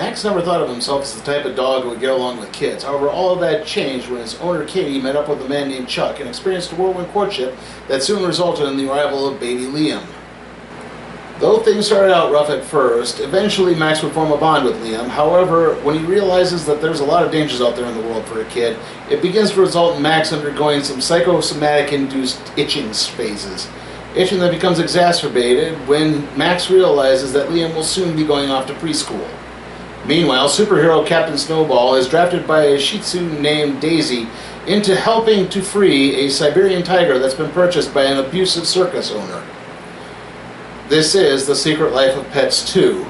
Max never thought of himself as the type of dog who would get along with kids. However, all of that changed when his owner Katie met up with a man named Chuck and experienced a whirlwind courtship that soon resulted in the arrival of baby Liam. Though things started out rough at first, eventually Max would form a bond with Liam. However, when he realizes that there's a lot of dangers out there in the world for a kid, it begins to result in Max undergoing some psychosomatic-induced itching phases. Itching that becomes exacerbated when Max realizes that Liam will soon be going off to preschool. Meanwhile, superhero Captain Snowball is drafted by a Shih Tzu named Daisy into helping to free a Siberian tiger that's been purchased by an abusive circus owner. This is The Secret Life of Pets 2.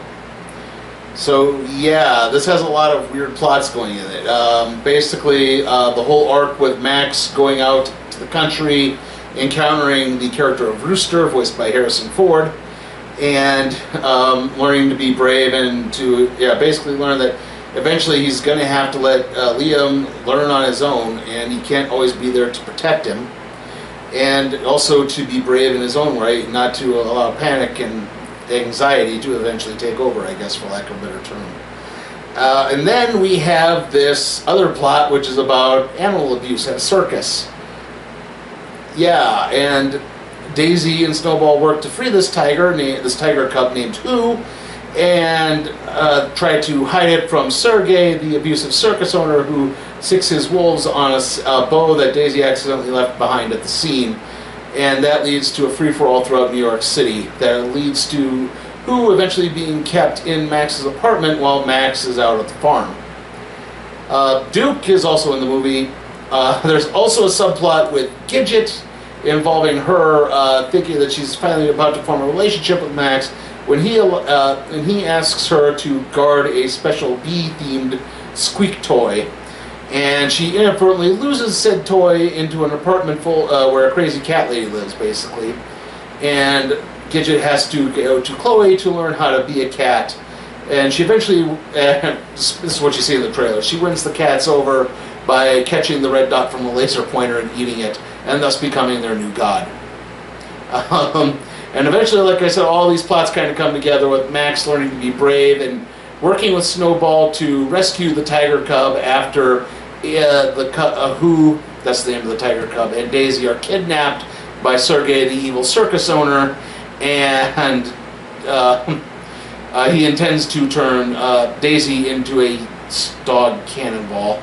So yeah, this has a lot of weird plots going in it. Basically, the whole arc with Max going out to the country, encountering the character of Rooster, voiced by Harrison Ford, and learning to be brave and to basically learn that eventually he's going to have to let Liam learn on his own, and he can't always be there to protect him, and also to be brave in his own right, not to allow panic and anxiety to eventually take over, I guess, for lack of a better term. And then we have this other plot, which is about animal abuse at a circus. Yeah, and Daisy and Snowball work to free this tiger cub named Who, and try to hide it from Sergey, the abusive circus owner, who sicks his wolves on a bow that Daisy accidentally left behind at the scene. And that leads to a free-for-all throughout New York City. That leads to Who eventually being kept in Max's apartment while Max is out at the farm. Duke is also in the movie. There's also a subplot with Gidget involving her thinking that she's finally about to form a relationship with Max when he asks her to guard a special bee-themed squeak toy. And she inadvertently loses said toy into an apartment full where a crazy cat lady lives, basically. And Gidget has to go to Chloe to learn how to be a cat. And she eventually, this is what you see in the trailer, she wins the cats over by catching the red dot from a laser pointer and eating it, and thus becoming their new god. And eventually, like I said, all these plots kind of come together with Max learning to be brave and working with Snowball to rescue the tiger cub after Who, that's the name of the tiger cub, and Daisy are kidnapped by Sergey, the evil circus owner, and he intends to turn Daisy into a dog cannonball.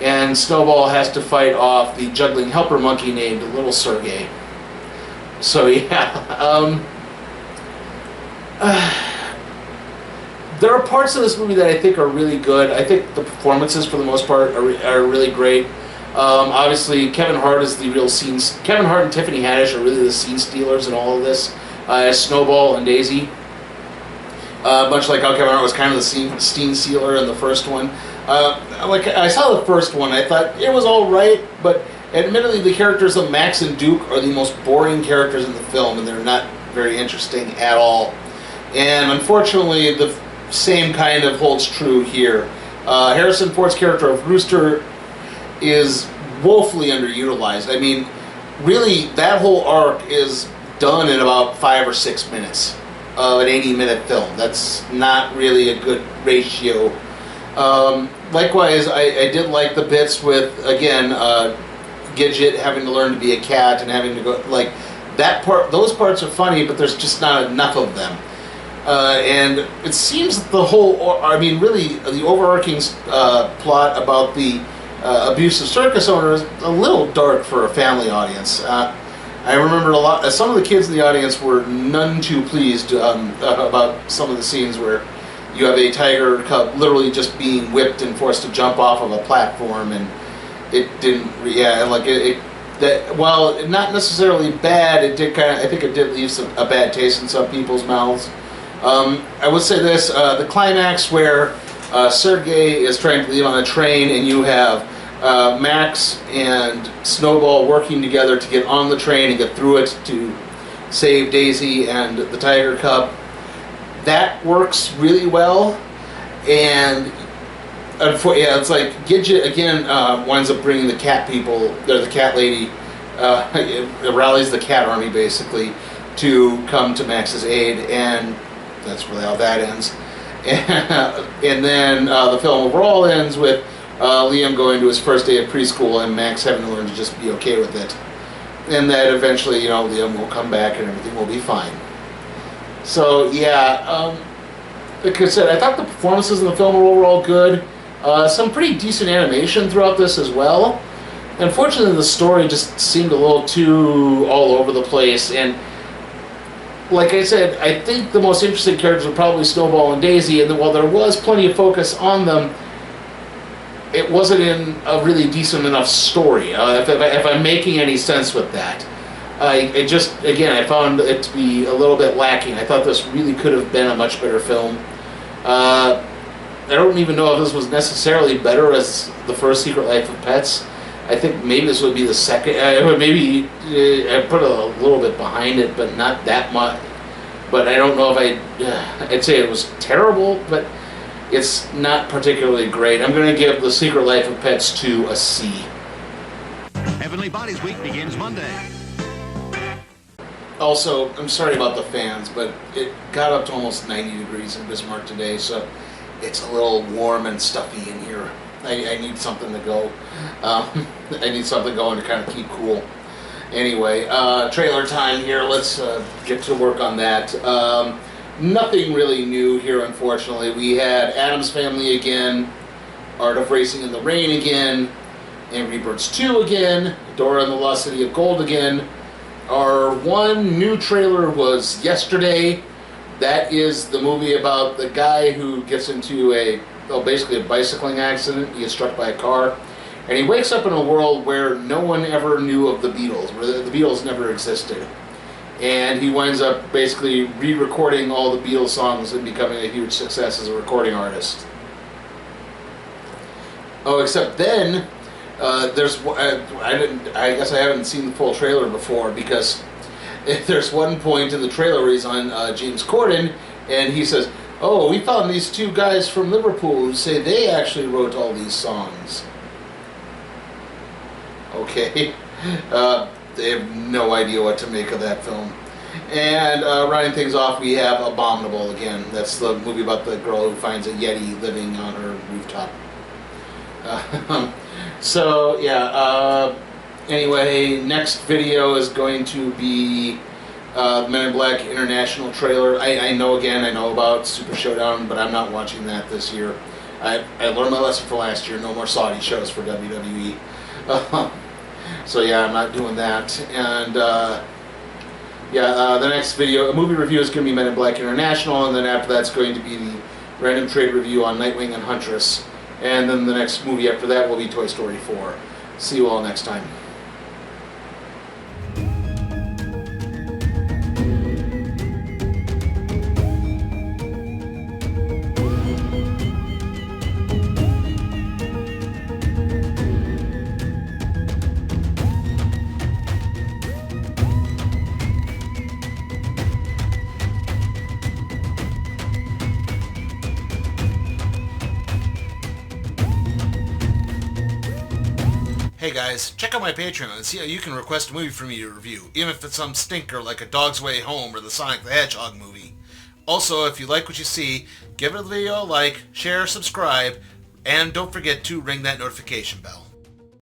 And Snowball has to fight off the juggling helper monkey named Little Sergey. So yeah, there are parts of this movie that I think are really good. I think the performances, for the most part, are really great. Obviously, Kevin Hart is the real scene. Kevin Hart and Tiffany Haddish are really the scene stealers in all of this, as Snowball and Daisy. Much like how Kevin Hart was kind of the scene stealer in the first one. Like I saw the first one, I thought it was all right, but admittedly, the characters of Max and Duke are the most boring characters in the film, and they're not very interesting at all. And unfortunately, the same kind of holds true here. Harrison Ford's character of Rooster is woefully underutilized. I mean, really, that whole arc is done in about 5 or 6 minutes of an 80-minute film. That's not really a good ratio. Likewise, I did like the bits with, again, Gidget having to learn to be a cat and having to go, like, that part, those parts are funny, but there's just not enough of them. And it seems that the whole, I mean, really, the overarching plot about the abusive circus owner is a little dark for a family audience. I remember some of the kids in the audience were none too pleased about some of the scenes where you have a tiger cub literally just being whipped and forced to jump off of a platform, and it didn't, that while not necessarily bad, it did kind of, I think it did leave a bad taste in some people's mouths. I would say this, the climax where Sergey is trying to leave on a train and you have Max and Snowball working together to get on the train and get through it to save Daisy and the tiger cub. That works really well, and it's like Gidget again winds up bringing the cat people, or the cat lady, it rallies the cat army basically to come to Max's aid, and that's really how that ends. And then the film overall ends with Liam going to his first day of preschool and Max having to learn to just be okay with it. And that eventually, Liam will come back and everything will be fine. So, yeah, like I said, I thought the performances in the film were overall good. Some pretty decent animation throughout this as well. Unfortunately, the story just seemed a little too all over the place. And like I said, I think the most interesting characters were probably Snowball and Daisy. And while there was plenty of focus on them, it wasn't in a really decent enough story, if I'm making any sense with that. I found it to be a little bit lacking. I thought this really could have been a much better film. I don't even know if this was necessarily better as the first Secret Life of Pets. I think maybe this would be the second. Maybe I put a little bit behind it, but not that much. But I don't know if I'd say it was terrible, but it's not particularly great. I'm going to give The Secret Life of Pets 2 a C. Heavenly Bodies Week begins Monday. Also, I'm sorry about the fans, but it got up to almost 90 degrees in Bismarck today, so it's a little warm and stuffy in here. I need something to go. I need something going to kind of keep cool. Anyway, trailer time here. Let's get to work on that. Nothing really new here, unfortunately. We had Addams Family again, Art of Racing in the Rain again, Angry Birds 2 again, Dora and the Lost City of Gold again. Our one new trailer was yesterday. That is the movie about the guy who gets into basically a bicycling accident. He gets struck by a car. And he wakes up in a world where no one ever knew of the Beatles, where the Beatles never existed. And he winds up basically re-recording all the Beatles songs and becoming a huge success as a recording artist. Oh, except then, I guess I haven't seen the full trailer before, because there's one point in the trailer where he's on James Corden, and he says, "Oh, we found these two guys from Liverpool who say they actually wrote all these songs." Okay. They have no idea what to make of that film. And rounding things off, we have Abominable again. That's the movie about the girl who finds a Yeti living on her rooftop. Anyway, next video is going to be Men in Black International trailer. I know about Super Showdown, but I'm not watching that this year. I learned my lesson for last year. No more Saudi shows for WWE. So yeah, I'm not doing that. And the next video, a movie review, is going to be Men in Black International, and then after that's going to be the random trade review on Nightwing and Huntress. And then the next movie after that will be Toy Story 4. See you all next time. Hey guys, check out my Patreon and see how you can request a movie for me to review, even if it's some stinker like A Dog's Way Home or the Sonic the Hedgehog movie. Also, if you like what you see, give the video a like, share, subscribe, and don't forget to ring that notification bell.